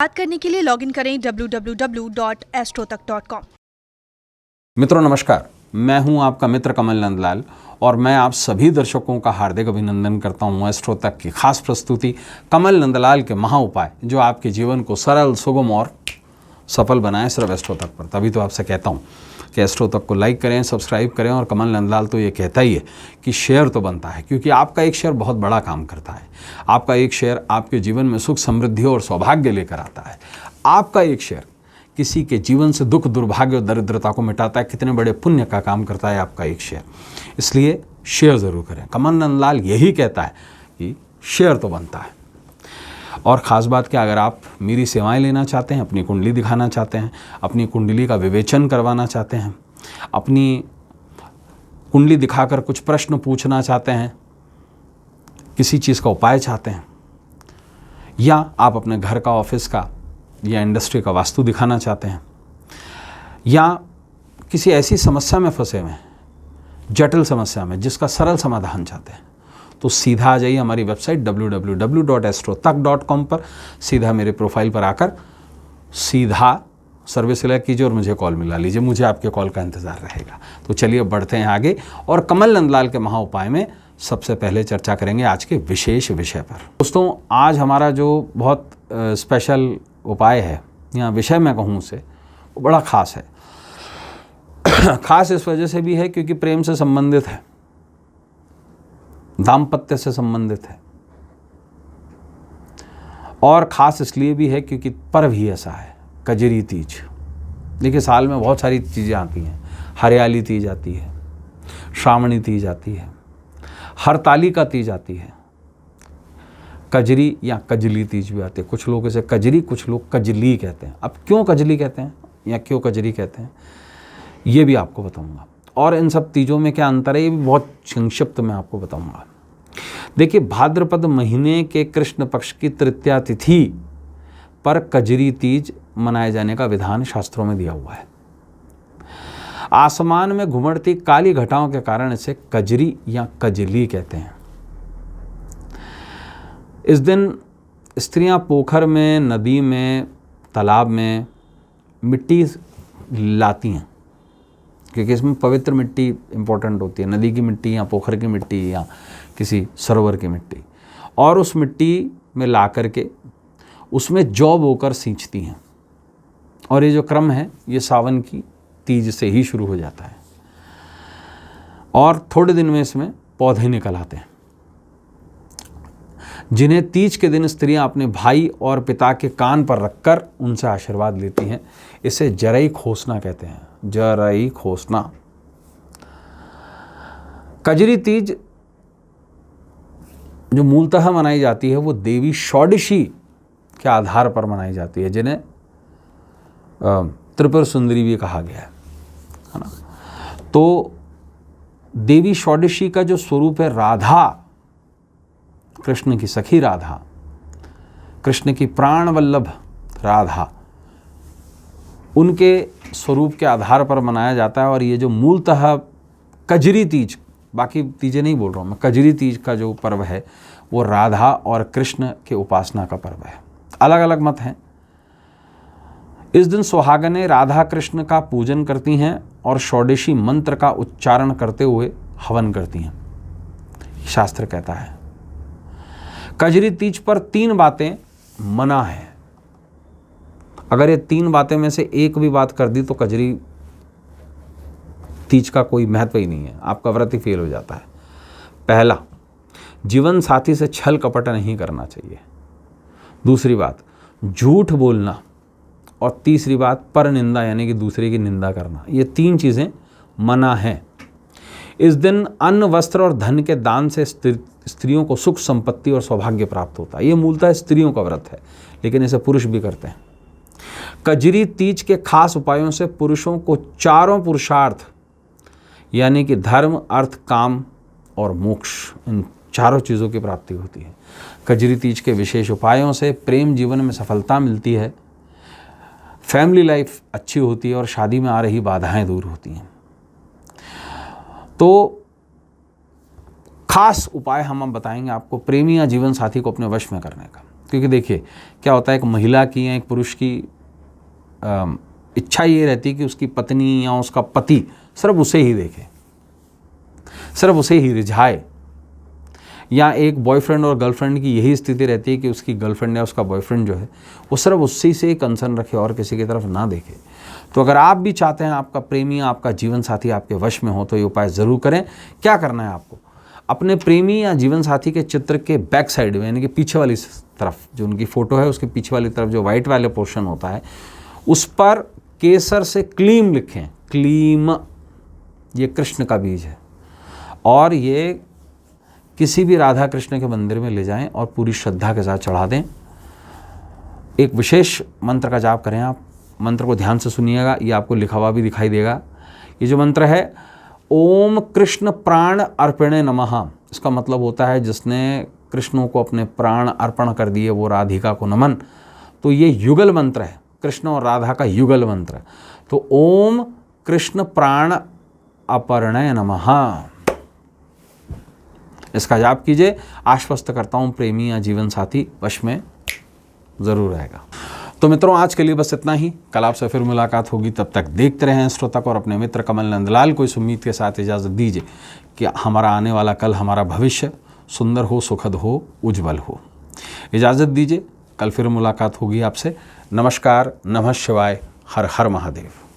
बात करने के लिए लॉगिन करें www.astrotak.com। मित्रों नमस्कार, मैं हूं आपका मित्र कमल नंदलाल और मैं आप सभी दर्शकों का हार्दिक अभिनंदन करता हूं एस्ट्रो तक की खास प्रस्तुति कमल नंदलाल के महा उपाय जो आपके जीवन को सरल, सुगम और सफल बनाए सिर्फ एस्ट्रो तक पर। तभी तो आपसे कहता हूं कि एस्ट्रो तक को लाइक करें, सब्सक्राइब करें और कमल नंदलाल तो ये कहता ही है कि शेयर तो बनता है, क्योंकि आपका एक शेयर बहुत बड़ा काम करता है। आपका एक शेयर आपके जीवन में सुख, समृद्धि और सौभाग्य लेकर आता है। आपका एक शेयर किसी के जीवन से दुख, दुर्भाग्य और दरिद्रता को मिटाता है। कितने बड़े पुण्य का काम करता है आपका एक शेयर। इसलिए शेयर ज़रूर करें। कमल नंदलाल यही कहता है कि शेयर तो बनता है। और ख़ास बात क्या, अगर आप मेरी सेवाएं लेना चाहते हैं, अपनी कुंडली दिखाना चाहते हैं, अपनी कुंडली का विवेचन करवाना चाहते हैं, अपनी कुंडली दिखाकर कुछ प्रश्न पूछना चाहते हैं, किसी चीज़ का उपाय चाहते हैं, या आप अपने घर का, ऑफिस का या इंडस्ट्री का वास्तु दिखाना चाहते हैं, या किसी ऐसी समस्या में फंसे हुए हैं, जटिल समस्या में, जिसका सरल समाधान चाहते हैं, तो सीधा आ जाइए हमारी वेबसाइट www.astrotak.com पर। सीधा मेरे प्रोफाइल पर आकर सीधा सर्विस सिलेक्ट कीजिए और मुझे कॉल मिला लीजिए। मुझे आपके कॉल का इंतज़ार रहेगा। तो चलिए बढ़ते हैं आगे और कमल नंदलाल के महा उपाय में सबसे पहले चर्चा करेंगे आज के विशेष विषय पर। दोस्तों, आज हमारा जो बहुत स्पेशल उपाय है या विषय मैं कहूँ उसे, वो बड़ा ख़ास है। ख़ास इस वजह से भी है क्योंकि प्रेम से संबंधित है, दाम्पत्य से संबंधित है, और ख़ास इसलिए भी है क्योंकि पर्व ही ऐसा है, कजरी तीज। देखिए, साल में बहुत सारी चीज़ें आती हैं। हरियाली तीज आती है, श्रावणी तीज आती है, हरताली का तीज आती है, कजरी या कजली तीज भी आती है। कुछ लोग इसे कजरी, कुछ लोग कजली कहते हैं। अब क्यों कजली कहते हैं या क्यों कजरी कहते हैं, ये भी आपको बताऊंगा। और इन सब तीजों में क्या अंतर है, ये भी बहुत संक्षिप्त में आपको बताऊंगा। देखिए, भाद्रपद महीने के कृष्ण पक्ष की तृतीया तिथि पर कजरी तीज मनाए जाने का विधान शास्त्रों में दिया हुआ है। आसमान में घुमड़ती काली घटाओं के कारण इसे कजरी या कजली कहते हैं। इस दिन स्त्रियां पोखर में, नदी में, तालाब में मिट्टी लाती हैं, क्योंकि इसमें पवित्र मिट्टी इंपॉर्टेंट होती है। नदी की मिट्टी या पोखर की मिट्टी या किसी सरोवर की मिट्टी, और उस मिट्टी में ला करके उसमें जौ बोकर सींचती हैं। और ये जो क्रम है, ये सावन की तीज से ही शुरू हो जाता है और थोड़े दिन में इसमें पौधे निकल आते हैं, जिन्हें तीज के दिन स्त्रियां अपने भाई और पिता के कान पर रखकर उनसे आशीर्वाद लेती हैं। इसे जरई खोसना कहते हैं, जरई खोसना। कजरी तीज जो मूलतः मनाई जाती है वो देवी षोडशी के आधार पर मनाई जाती है, जिन्हें त्रिपुर सुंदरी भी कहा गया है ना। तो देवी षोडशी का जो स्वरूप है, राधा, कृष्ण की सखी राधा, कृष्ण की प्राण वल्लभ राधा, उनके स्वरूप के आधार पर मनाया जाता है। और ये जो मूलतः कजरी तीज, बाकी तीजें नहीं बोल रहा हूँ मैं, कजरी तीज का जो पर्व है वो राधा और कृष्ण के उपासना का पर्व है। अलग अलग मत हैं। इस दिन सुहागनें राधा कृष्ण का पूजन करती हैं और षोडशी मंत्र का उच्चारण करते हुए हवन करती हैं, शास्त्र कहता है। कजरी तीज पर 3 बातें मना है। अगर ये 3 बातें में से एक भी बात कर दी तो कजरी तीज का कोई महत्व ही नहीं है, आपका व्रत ही फेल हो जाता है। पहला, जीवन साथी से छल कपट नहीं करना चाहिए। दूसरी बात, झूठ बोलना। और तीसरी बात, पर निंदा यानी कि दूसरे की निंदा करना। ये 3 चीज़ें मना हैं। इस दिन अन्न, वस्त्र और धन के दान से स्त्रियों को सुख, संपत्ति और सौभाग्य प्राप्त होता है। ये मूलतः स्त्रियों का व्रत है, लेकिन इसे पुरुष भी करते हैं। कजरी तीज के खास उपायों से पुरुषों को 4 पुरुषार्थ यानी कि धर्म, अर्थ, काम और मोक्ष, इन 4 चीज़ों की प्राप्ति होती है। कजरी तीज के विशेष उपायों से प्रेम जीवन में सफलता मिलती है, फैमिली लाइफ अच्छी होती है और शादी में आ रही बाधाएं दूर होती हैं। तो खास उपाय हम बताएंगे आपको प्रेमी या जीवन साथी को अपने वश में करने का। क्योंकि देखिए क्या होता है, एक महिला की या एक पुरुष की इच्छा ये रहती है कि उसकी पत्नी या उसका पति सिर्फ उसे ही देखे, सिर्फ उसे ही रिझाए। या एक बॉयफ्रेंड और गर्लफ्रेंड की यही स्थिति रहती है कि उसकी गर्लफ्रेंड या उसका बॉयफ्रेंड जो है वो सिर्फ उससे से कंसर्न रखे और किसी की तरफ ना देखे। तो अगर आप भी चाहते हैं आपका प्रेमी, आपका जीवन साथी आपके वश में हो, तो ये उपाय ज़रूर करें। क्या करना है आपको, अपने प्रेमी या जीवन साथी के चित्र के बैक साइड में, यानी कि पीछे वाली तरफ, जो उनकी फ़ोटो है उसके पीछे वाली तरफ जो वाइट वाले पोर्शन होता है, उस पर केसर से क्लीम लिखें। क्लीम ये कृष्ण का बीज है, और ये किसी भी राधा कृष्ण के मंदिर में ले जाएं और पूरी श्रद्धा के साथ चढ़ा दें। एक विशेष मंत्र का जाप करें आप। मंत्र को ध्यान से सुनिएगा, ये आपको लिखा हुआ भी दिखाई देगा। ये जो मंत्र है, ओम कृष्ण प्राण अर्पणे नमः, इसका मतलब होता है जिसने कृष्ण को अपने प्राण अर्पण कर दिए वो राधिका को नमन। तो ये युगल मंत्र है, कृष्ण और राधा का युगल मंत्र। तो ओम कृष्ण प्राण अर्पणे नमः, इसका जाप कीजिए। आश्वस्त करता हूँ प्रेमी या जीवन साथी वश में ज़रूर रहेगा। तो मित्रों, आज के लिए बस इतना ही। कल आपसे फिर मुलाकात होगी, तब तक देखते रहें एस्ट्रोतक और अपने मित्र कमल नंदलाल को इस उम्मीद के साथ इजाज़त दीजिए कि हमारा आने वाला कल, हमारा भविष्य सुंदर हो, सुखद हो, उज्जवल हो। इजाज़त दीजिए, कल फिर मुलाकात होगी आपसे। नमस्कार, नमः शिवाय, हर हर महादेव।